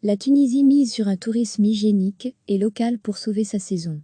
La Tunisie mise sur un tourisme hygiénique et local pour sauver sa saison.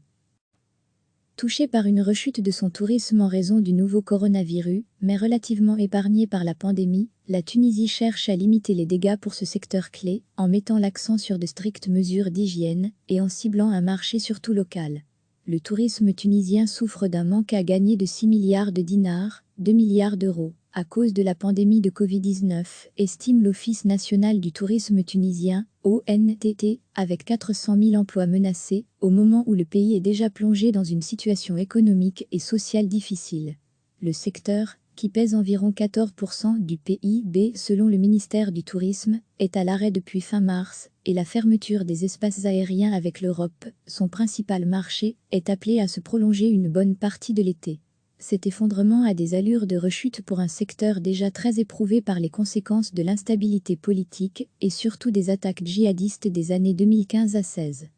Touchée par une rechute de son tourisme en raison du nouveau coronavirus, mais relativement épargnée par la pandémie, la Tunisie cherche à limiter les dégâts pour ce secteur clé, en mettant l'accent sur de strictes mesures d'hygiène et en ciblant un marché surtout local. Le tourisme tunisien souffre d'un manque à gagner de 6 milliards de dinars, 2 milliards d'euros, à cause de la pandémie de Covid-19, estime l'Office national du tourisme tunisien, ONTT, avec 400 000 emplois menacés, au moment où le pays est déjà plongé dans une situation économique et sociale difficile. Le secteur, qui pèse environ 14% du PIB selon le ministère du Tourisme, est à l'arrêt depuis fin mars, et la fermeture des espaces aériens avec l'Europe, son principal marché, est appelée à se prolonger une bonne partie de l'été. Cet effondrement a des allures de rechute pour un secteur déjà très éprouvé par les conséquences de l'instabilité politique et surtout des attaques djihadistes des années 2015 à 16.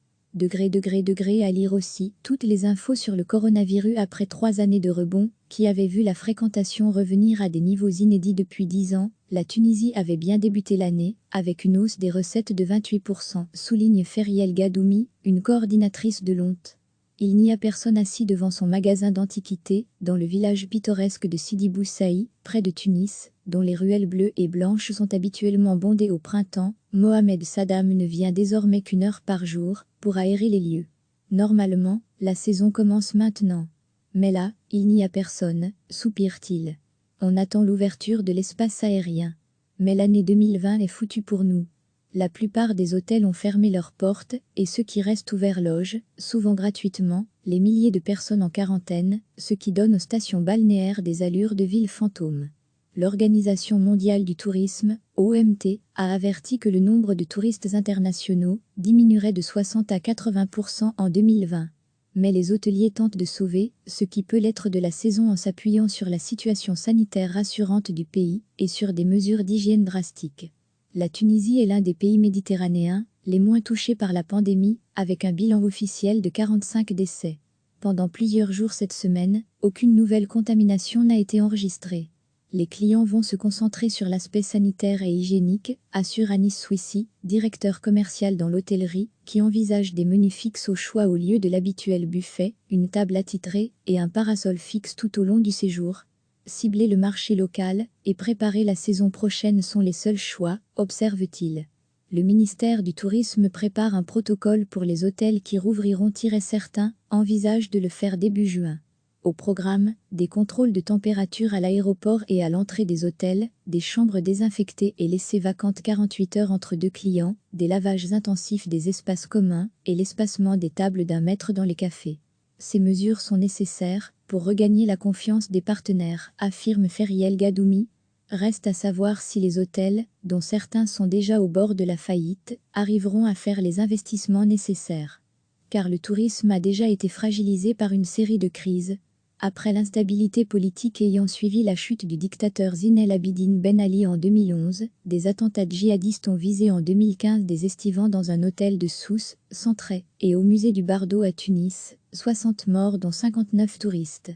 À lire aussi toutes les infos sur le coronavirus après 3 années de rebond, qui avait vu la fréquentation revenir à des niveaux inédits depuis 10 ans. La Tunisie avait bien débuté l'année, avec une hausse des recettes de 28%, souligne Feriel Gadoumi, une coordinatrice de l'ONT. Il n'y a personne assis devant son magasin d'antiquités, dans le village pittoresque de Sidi Bou Saïd, près de Tunis, dont les ruelles bleues et blanches sont habituellement bondées au printemps. Mohamed Saddam ne vient désormais qu'une heure par jour, pour aérer les lieux. Normalement, la saison commence maintenant. Mais là, il n'y a personne, soupire-t-il. On attend l'ouverture de l'espace aérien. Mais l'année 2020 est foutue pour nous. La plupart des hôtels ont fermé leurs portes, et ceux qui restent ouverts logent, souvent gratuitement, les milliers de personnes en quarantaine, ce qui donne aux stations balnéaires des allures de villes fantômes. L'Organisation mondiale du tourisme, OMT, a averti que le nombre de touristes internationaux diminuerait de 60 à 80% en 2020. Mais les hôteliers tentent de sauver ce qui peut l'être de la saison en s'appuyant sur la situation sanitaire rassurante du pays et sur des mesures d'hygiène drastiques. La Tunisie est l'un des pays méditerranéens les moins touchés par la pandémie, avec un bilan officiel de 45 décès. Pendant plusieurs jours cette semaine, aucune nouvelle contamination n'a été enregistrée. Les clients vont se concentrer sur l'aspect sanitaire et hygiénique, assure Anis Souissi, directeur commercial dans l'hôtellerie, qui envisage des menus fixes au choix au lieu de l'habituel buffet, une table attitrée et un parasol fixe tout au long du séjour. Cibler le marché local et préparer la saison prochaine sont les seuls choix, observe-t-il. Le ministère du Tourisme prépare un protocole pour les hôtels qui rouvriront. Certains envisagent de le faire début juin. Au programme, des contrôles de température à l'aéroport et à l'entrée des hôtels, des chambres désinfectées et laissées vacantes 48 heures entre deux clients, des lavages intensifs des espaces communs et l'espacement des tables d'1 mètre dans les cafés. Ces mesures sont nécessaires pour regagner la confiance des partenaires, affirme Feriel Gadoumi. Reste à savoir si les hôtels, dont certains sont déjà au bord de la faillite, arriveront à faire les investissements nécessaires. Car le tourisme a déjà été fragilisé par une série de crises. Après l'instabilité politique ayant suivi la chute du dictateur Zine El Abidine Ben Ali en 2011, des attentats djihadistes ont visé en 2015 des estivants dans un hôtel de Sousse, Centré, et au musée du Bardo à Tunis, 60 morts dont 59 touristes.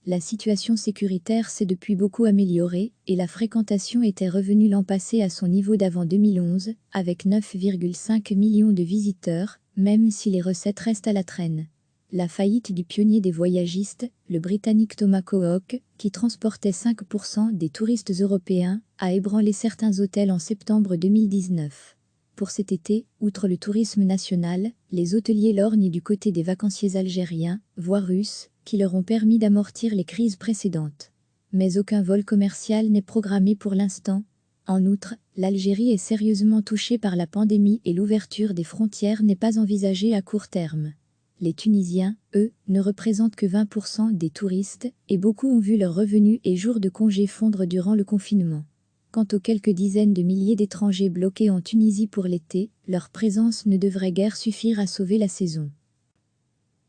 La situation sécuritaire s'est depuis beaucoup améliorée, et la fréquentation était revenue l'an passé à son niveau d'avant 2011, avec 9,5 millions de visiteurs, même si les recettes restent à la traîne. La faillite du pionnier des voyagistes, le Britannique Thomas Cook, qui transportait 5% des touristes européens, a ébranlé certains hôtels en septembre 2019. Pour cet été, outre le tourisme national, les hôteliers lorgnent du côté des vacanciers algériens, voire russes, qui leur ont permis d'amortir les crises précédentes. Mais aucun vol commercial n'est programmé pour l'instant. En outre, l'Algérie est sérieusement touchée par la pandémie et l'ouverture des frontières n'est pas envisagée à court terme. Les Tunisiens, eux, ne représentent que 20% des touristes, et beaucoup ont vu leurs revenus et jours de congé fondre durant le confinement. Quant aux quelques dizaines de milliers d'étrangers bloqués en Tunisie pour l'été, leur présence ne devrait guère suffire à sauver la saison.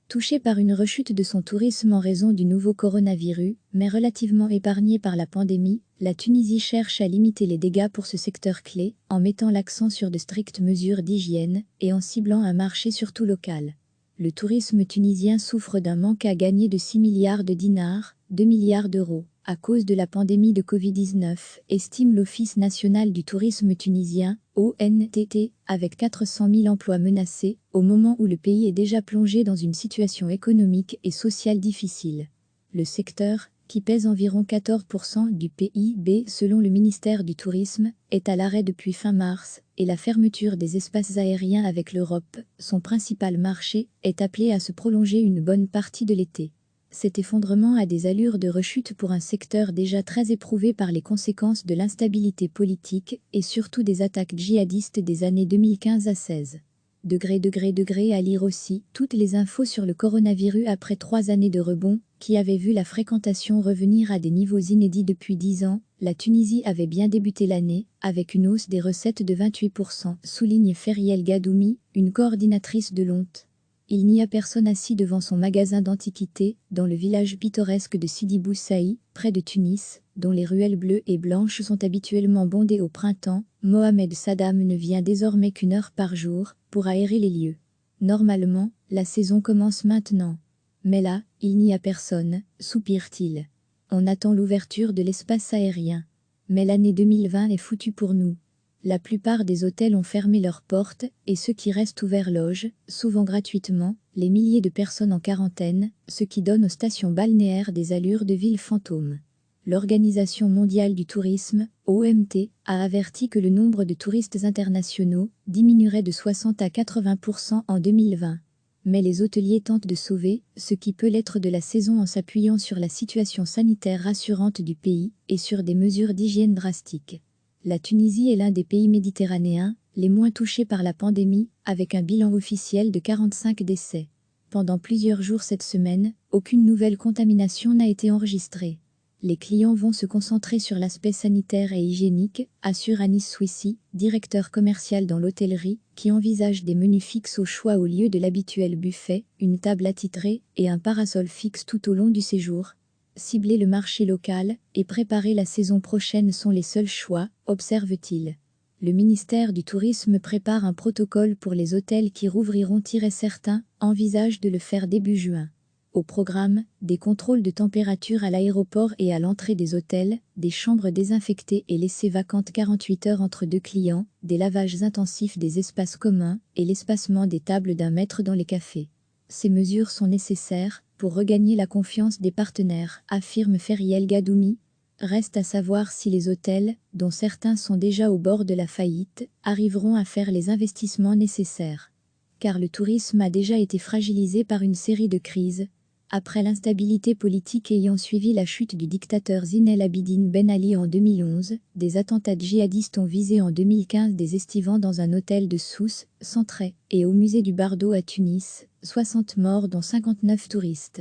Touchée par une rechute de son tourisme en raison du nouveau coronavirus, mais relativement épargnée par la pandémie, la Tunisie cherche à limiter les dégâts pour ce secteur clé, en mettant l'accent sur de strictes mesures d'hygiène et en ciblant un marché surtout local. Le tourisme tunisien souffre d'un manque à gagner de 6 milliards de dinars, 2 milliards d'euros, à cause de la pandémie de Covid-19, estime l'Office national du tourisme tunisien, ONTT, avec 400 000 emplois menacés, au moment où le pays est déjà plongé dans une situation économique et sociale difficile. Le secteur, qui pèse environ 14% du PIB selon le ministère du Tourisme, est à l'arrêt depuis fin mars, et la fermeture des espaces aériens avec l'Europe, son principal marché, est appelée à se prolonger une bonne partie de l'été. Cet effondrement a des allures de rechute pour un secteur déjà très éprouvé par les conséquences de l'instabilité politique et surtout des attaques djihadistes des années 2015 à 16. À lire aussi toutes les infos sur le coronavirus après 3 années de rebond, qui avait vu la fréquentation revenir à des niveaux inédits depuis 10 ans. La Tunisie avait bien débuté l'année, avec une hausse des recettes de 28%, souligne Feriel Gadoumi, une coordinatrice de l'ONT. Il n'y a personne assis devant son magasin d'antiquités, dans le village pittoresque de Sidi Bou Saïd, près de Tunis, dont les ruelles bleues et blanches sont habituellement bondées au printemps. Mohamed Saddam ne vient désormais qu'une heure par jour, pour aérer les lieux. Normalement, la saison commence maintenant. Mais là, il n'y a personne, soupire-t-il. On attend l'ouverture de l'espace aérien. Mais l'année 2020 est foutue pour nous. La plupart des hôtels ont fermé leurs portes, et ceux qui restent ouverts logent, souvent gratuitement, les milliers de personnes en quarantaine, ce qui donne aux stations balnéaires des allures de villes fantômes. L'Organisation mondiale du tourisme, OMT, a averti que le nombre de touristes internationaux diminuerait de 60 à 80% en 2020. Mais les hôteliers tentent de sauver ce qui peut l'être de la saison en s'appuyant sur la situation sanitaire rassurante du pays et sur des mesures d'hygiène drastiques. La Tunisie est l'un des pays méditerranéens les moins touchés par la pandémie, avec un bilan officiel de 45 décès. Pendant plusieurs jours cette semaine, aucune nouvelle contamination n'a été enregistrée. Les clients vont se concentrer sur l'aspect sanitaire et hygiénique, assure Anis Swissi, directeur commercial dans l'hôtellerie, qui envisage des menus fixes au choix au lieu de l'habituel buffet, une table attitrée et un parasol fixe tout au long du séjour. Cibler le marché local et préparer la saison prochaine sont les seuls choix, observe-t-il. Le ministère du Tourisme prépare un protocole pour les hôtels qui rouvriront. Certains envisagent de le faire début juin. Au programme, des contrôles de température à l'aéroport et à l'entrée des hôtels, des chambres désinfectées et laissées vacantes 48 heures entre deux clients, des lavages intensifs des espaces communs et l'espacement des tables d'1 mètre dans les cafés. Ces mesures sont nécessaires pour regagner la confiance des partenaires, affirme Feriel Gadoumi. Reste à savoir si les hôtels, dont certains sont déjà au bord de la faillite, arriveront à faire les investissements nécessaires. Car le tourisme a déjà été fragilisé par une série de crises. Après l'instabilité politique ayant suivi la chute du dictateur Zine El Abidine Ben Ali en 2011, des attentats djihadistes ont visé en 2015 des estivants dans un hôtel de Sousse, Centré, et au musée du Bardo à Tunis, 60 morts dont 59 touristes.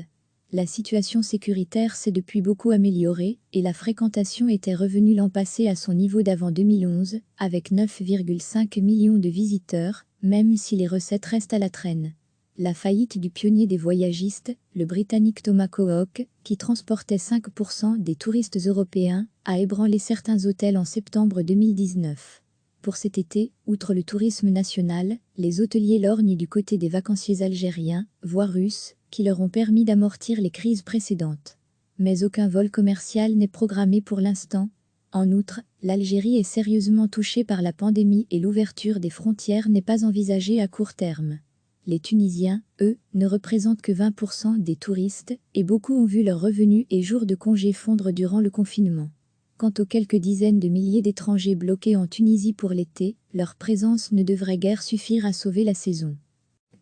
La situation sécuritaire s'est depuis beaucoup améliorée, et la fréquentation était revenue l'an passé à son niveau d'avant 2011, avec 9,5 millions de visiteurs, même si les recettes restent à la traîne. La faillite du pionnier des voyagistes, le Britannique Thomas Cook, qui transportait 5% des touristes européens, a ébranlé certains hôtels en septembre 2019. Pour cet été, outre le tourisme national, les hôteliers lorgnent du côté des vacanciers algériens, voire russes, qui leur ont permis d'amortir les crises précédentes. Mais aucun vol commercial n'est programmé pour l'instant. En outre, l'Algérie est sérieusement touchée par la pandémie et l'ouverture des frontières n'est pas envisagée à court terme. Les Tunisiens, eux, ne représentent que 20% des touristes, et beaucoup ont vu leurs revenus et jours de congé fondre durant le confinement. Quant aux quelques dizaines de milliers d'étrangers bloqués en Tunisie pour l'été, leur présence ne devrait guère suffire à sauver la saison.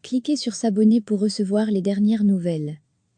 Cliquez sur s'abonner pour recevoir les dernières nouvelles.